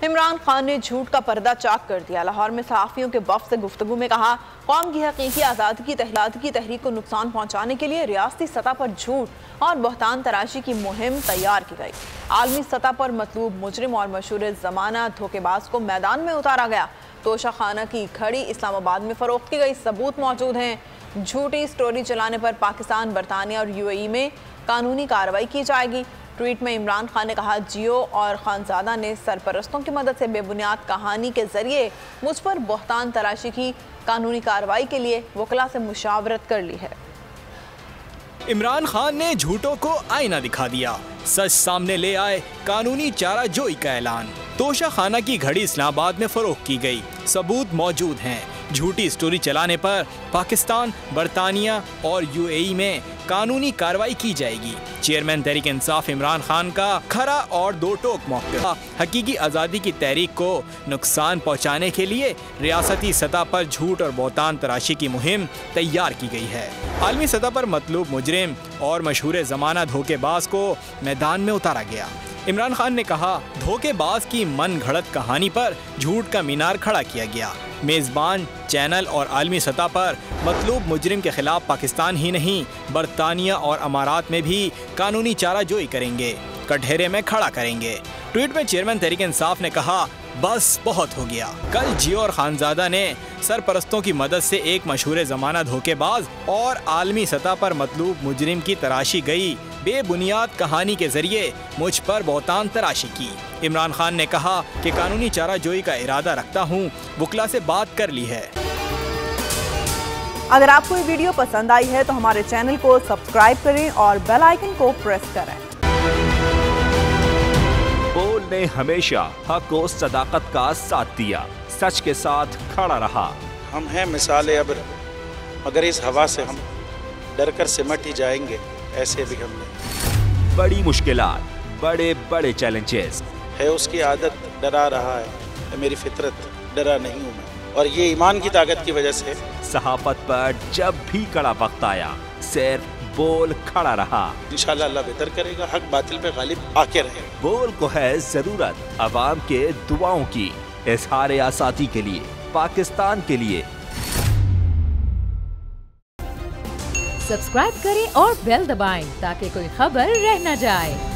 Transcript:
इमरान खान ने झूठ का पर्दा चाक कर दिया। लाहौर में सहाफ़ियों के वफ़द से गुफ्तगू में कहा, कौम की हकीकी आज़ादी की तहरीक को नुकसान पहुँचाने के लिए रियासती सतह पर झूठ और बहतान तराशी की मुहिम तैयार की गई। आलमी सतह पर मतलूब मुजरिम और मशहूर ज़माना धोखेबाज को मैदान में उतारा गया। तोशा खाना की घड़ी इस्लामाबाद में फ़रोख्त की गई, सबूत मौजूद हैं। झूठी स्टोरी चलाने पर पाकिस्तान, बरतानिया और UAE में कानूनी कार्रवाई की जाएगी। ट्वीट में इमरान खान ने कहा, जियो और खानजादा ने सरपरस्तों की मदद से बेबुनियाद कहानी के जरिए मुझ पर बहतान तराशी की कानूनी कार्रवाई के लिए वकला से मुशावरत कर ली है। इमरान खान ने झूठों को आईना दिखा दिया, सच सामने ले आए, कानूनी चाराजोई का ऐलान। तोशा खाना की घड़ी इस्लामाबाद में फरोख्त की गई, सबूत मौजूद हैं। झूठी स्टोरी चलाने पर पाकिस्तान, बरतानिया और UAE में कानूनी कार्रवाई की जाएगी। चेयरमैन तहरीक इंसाफ इमरान खान का खरा और दो टोक मौक़िफ़। हकीकी आज़ादी की तहरीक को नुकसान पहुँचाने के लिए रियासती सतह पर झूठ और बहतान तराशी की मुहिम तैयार की गई है। आलमी सतह पर मतलूब मुजरिम और मशहूर ज़माना धोखेबाज को मैदान में उतारा गया। इमरान खान ने कहा, धोखेबाज की मन घड़त कहानी पर झूठ का मीनार खड़ा किया गया। मेज़बान चैनल और आलमी सतह पर मतलूब मुजरिम के खिलाफ पाकिस्तान ही नहीं, बरतानिया और अमारात में भी कानूनी चाराजोई करेंगे, कटहरे में खड़ा करेंगे। ट्वीट में चेयरमैन तहरीक इंसाफ ने कहा, बस बहुत हो गया। कल जियो और खानजादा ने सरपरस्तों की मदद से एक मशहूर ज़माना धोखेबाज और आलमी सतह पर मतलूब मुजरिम की तराशी गई बेबुनियाद कहानी के जरिए मुझ पर बहतान तराशी की। इमरान खान ने कहा कि कानूनी चाराजोई का इरादा रखता हूँ, वकला से बात कर ली है। अगर आपको ये वीडियो पसंद आई है तो हमारे चैनल को सब्सक्राइब करें और बेल आइकन को प्रेस करें। बोल ने हमेशा हक और सदाकत का साथ दिया, सच के साथ खड़ा रहा। हम हैं मिसाल अब्र, मगर इस हवा से हम डर कर सिमट ही जाएंगे, ऐसे भी हमने। बड़ी मुश्किलात, बड़े बड़े चैलेंजेस है उसकी आदत, डरा रहा है मेरी फितरत, डरा नहीं हूँ मैं, और ये ईमान की ताकत की वजह से। सहाफत पर जब भी कड़ा वक्त आया, सिर्फ बोल खड़ा रहा। इंशाअल्लाह अल्लाह बेहतर करेगा, हक बातिल पे गालिब आके रहेगा। बोल को है जरूरत अवाम के दुआओं की, इज़हार आज़ादी के लिए, पाकिस्तान के लिए। सब्सक्राइब करें और बेल दबाएं ताकि कोई खबर रह न जाए।